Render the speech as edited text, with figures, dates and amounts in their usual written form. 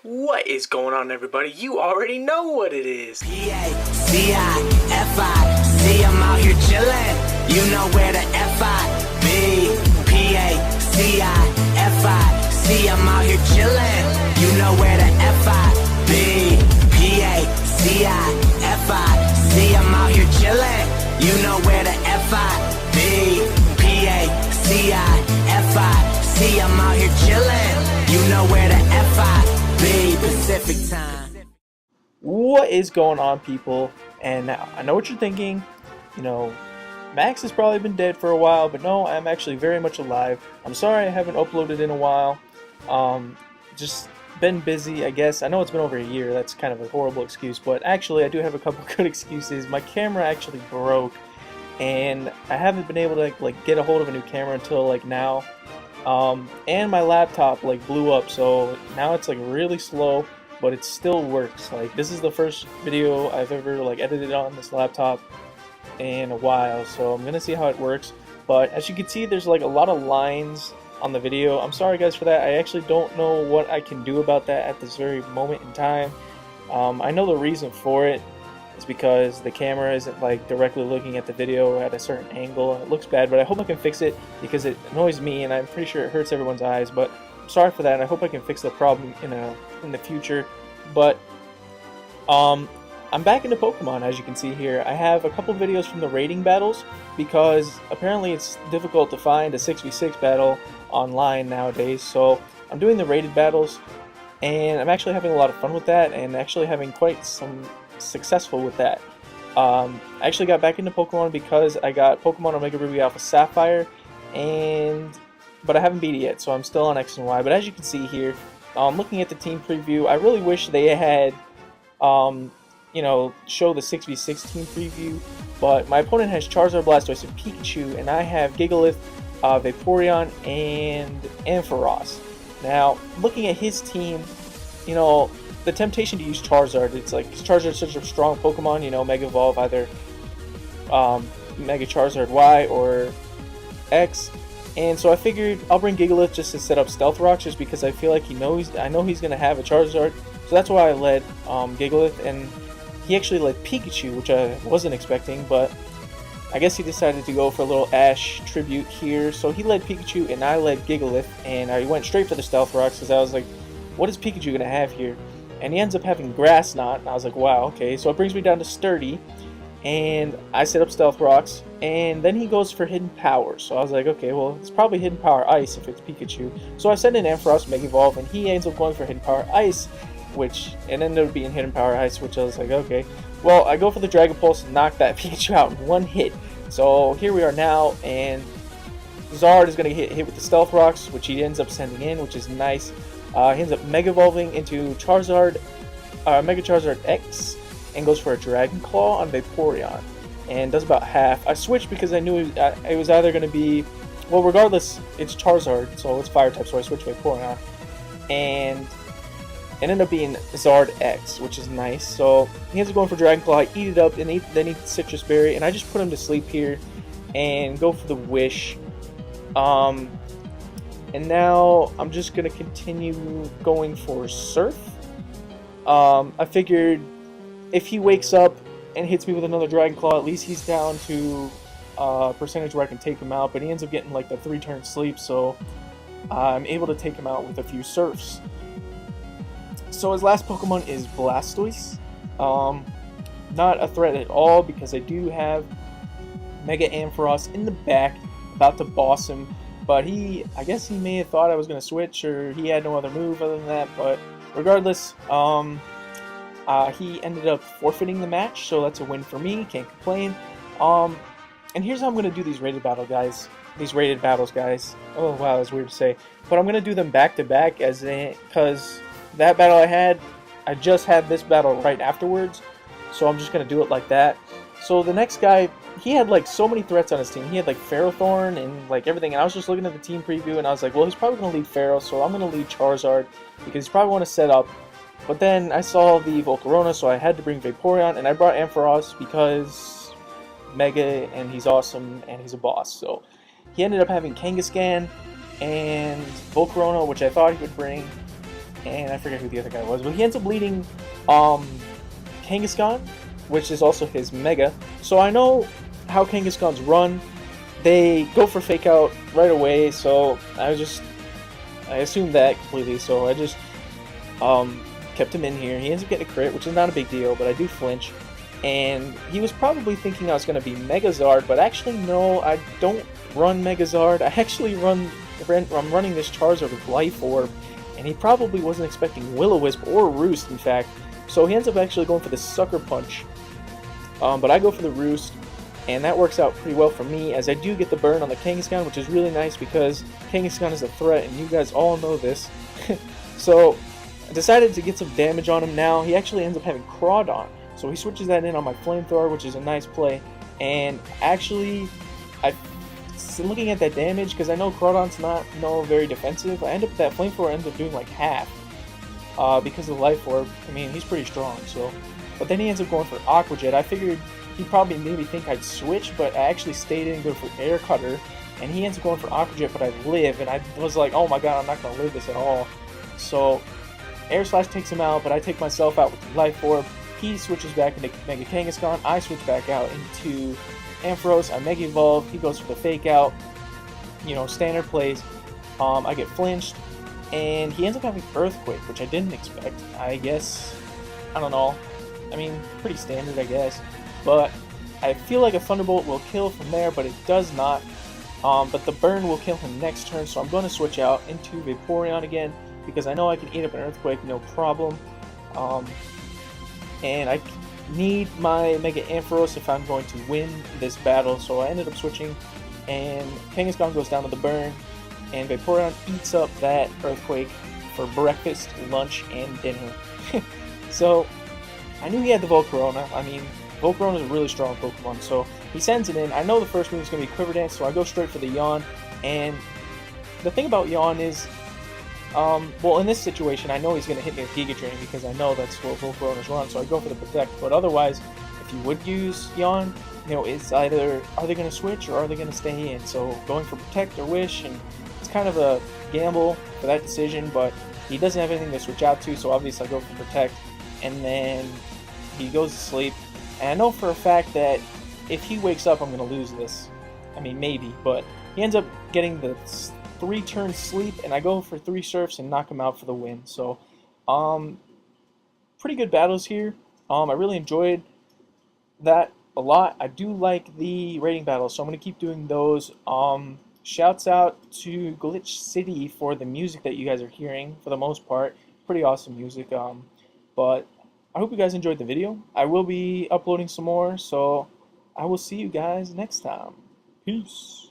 What is going on, everybody? You already know what it is. P-A-C-I-F-I-C, I'm out here chillin'. You know where the F-I-B. P-A-C-I-F-I-C, I'm out here chillin'. You know where the F-I-B. P-A-C-I-F-I-C, I'm out here chillin'. You know where the F-I-B. P-A-C-I-F-I-C, I'm out here chillin'. You know where the F-I-B. Pacific time. What is going on, people? And now, I know what you're thinking. You know, Max has probably been dead for a while, but no, I'm actually very much alive. I'm sorry I haven't uploaded in a while. Just been busy, I guess. I know it's been over a year. That's kind of a horrible excuse, but actually I do have a couple good excuses. My camera actually broke, and I haven't been able to get a hold of a new camera until now. And my laptop blew up, so now it's really slow, but it still works. This is the first video I've ever edited on this laptop in a while, so I'm gonna see how it works. But as you can see, there's a lot of lines on the video. I'm sorry guys for that. I actually don't know what I can do about that at this very moment in time. I know the reason for it. It's because the camera isn't directly looking at the video at a certain angle, and it looks bad, but I hope I can fix it because it annoys me and I'm pretty sure it hurts everyone's eyes. But I'm sorry for that, and I hope I can fix the problem in the future. But I'm back into Pokemon, as you can see here. I have a couple videos from the raiding battles because apparently it's difficult to find a 6v6 battle online nowadays, so I'm doing the raided battles, and I'm actually having a lot of fun with that, and actually having quite some successful with that. I actually got back into Pokemon because I got Pokemon Omega Ruby Alpha Sapphire, but I haven't beat it yet, so I'm still on X and Y. But as you can see here, looking at the team preview, I really wish they had show the 6v6 team preview, but my opponent has Charizard, Blastoise, and Pikachu, and I have Gigalith, Vaporeon, and Ampharos. Now, looking at his team, the temptation to use Charizard, it's Charizard's such a strong Pokemon, Mega Evolve either Mega Charizard Y or X, and so I figured I'll bring Gigalith just to set up Stealth Rocks, just because I feel like I know he's gonna have a Charizard, so that's why I led Gigalith, and he actually led Pikachu, which I wasn't expecting, but I guess he decided to go for a little Ash tribute here, so he led Pikachu and I led Gigalith, and I went straight for the Stealth Rocks because I was like, what is Pikachu gonna have here? And he ends up having Grass Knot, and I was like, wow, okay, so it brings me down to Sturdy, and I set up Stealth Rocks, and then he goes for Hidden Power, so I was like, okay, well, it's probably Hidden Power Ice if it's Pikachu, so I send in Ampharos Mega Evolve, and he ends up going for Hidden Power Ice, which it ended up being Hidden Power Ice, which I was like, okay, well, I go for the Dragon Pulse and knock that Pikachu out in one hit, so here we are now, and Zard is going to get hit with the Stealth Rocks, which he ends up sending in, which is nice. He ends up Mega Evolving into Charizard, Mega Charizard X, and goes for a Dragon Claw on Vaporeon, and does about half. I switched because I knew it was either going to be, well, regardless, it's Charizard, so it's Fire type, so I switched Vaporeon, and it ended up being Zard X, which is nice. So he ends up going for Dragon Claw, I eat it up, and then eat the Citrus Berry, and I just put him to sleep here, and go for the Wish. And now I'm just going to continue going for Surf. I figured if he wakes up and hits me with another Dragon Claw, at least he's down to a percentage where I can take him out. But he ends up getting the 3-turn sleep, so I'm able to take him out with a few Surfs. So his last Pokemon is Blastoise. Not a threat at all because I do have Mega Ampharos in the back about to boss him. But I guess he may have thought I was going to switch, or he had no other move other than that. But regardless, he ended up forfeiting the match, so that's a win for me. Can't complain. And here's how I'm going to do these rated battles, guys. Oh wow, that's weird to say, but I'm going to do them back to back, because that battle I just had this battle right afterwards, so I'm just going to do it like that. So the next guy, he had so many threats on his team. He had Ferrothorn and everything, and I was just looking at the team preview and I was like, well, he's probably going to lead Pharaoh, so I'm going to lead Charizard because he's probably want to set up. But then I saw the Volcarona, so I had to bring Vaporeon, and I brought Ampharos because Mega, and he's awesome, and he's a boss. So he ended up having Kangaskhan and Volcarona, which I thought he would bring, and I forget who the other guy was, but he ends up leading um, Kangaskhan, which is also his Mega. So I know how Kangaskhan's run. They go for Fake Out right away, so I assumed that completely, so I just kept him in here. He ends up getting a crit, which is not a big deal, but I do flinch. And he was probably thinking I was going to be Megazard, but actually no, I don't run Megazard. I'm running this Charizard with Life Orb, and he probably wasn't expecting Will-O-Wisp or Roost, in fact. So he ends up actually going for the Sucker Punch. But I go for the Roost, and that works out pretty well for me, as I do get the burn on the Kangaskhan, which is really nice because Kangaskhan is a threat, and you guys all know this. So I decided to get some damage on him now. He actually ends up having Crawdon, so he switches that in on my Flamethrower, which is a nice play. And actually, looking at that damage, because I know Crawdon's not very defensive, that Flamethrower ends up doing like half because of the Life Orb. I mean, he's pretty strong, so. But then he ends up going for Aqua Jet. I figured he'd probably maybe think I'd switch, but I actually stayed in and go for Air Cutter, and he ends up going for Aqua Jet, but I live, and I was like, oh my god, I'm not going to live this at all. So Air Slash takes him out, but I take myself out with the Life Orb. He switches back into Mega Kangaskhan. I switch back out into Ampharos. I Mega Evolve. He goes for the Fake Out. Standard plays. I get flinched, and he ends up having Earthquake, which I didn't expect. I guess, I don't know. I mean, pretty standard, I guess. But I feel like a Thunderbolt will kill from there, but it does not. But the burn will kill him next turn, so I'm going to switch out into Vaporeon again, because I know I can eat up an Earthquake, no problem. And I need my Mega Ampharos if I'm going to win this battle, so I ended up switching, and Kangaskhan goes down to the burn, and Vaporeon eats up that Earthquake for breakfast, lunch, and dinner. So I knew he had the Volcarona. I mean, Volcarona is a really strong Pokemon, so he sends it in. I know the first move is going to be Quiver Dance, so I go straight for the Yawn. And the thing about Yawn is, well, in this situation, I know he's going to hit me with Giga Drain because I know that's what Volcaronas run, so I go for the Protect. But otherwise, if you would use Yawn, it's either are they going to switch or are they going to stay in? So going for Protect or Wish, and it's kind of a gamble for that decision, but he doesn't have anything to switch out to, so obviously I go for Protect. And then he goes to sleep. And I know for a fact that if he wakes up, I'm going to lose this. I mean, maybe, but he ends up getting the 3-turn sleep, and I go for 3 Surfs and knock him out for the win. So, pretty good battles here. I really enjoyed that a lot. I do like the rating battles, so I'm going to keep doing those. Shouts out to Glitch City for the music that you guys are hearing, for the most part. Pretty awesome music. But I hope you guys enjoyed the video. I will be uploading some more, so I will see you guys next time. Peace.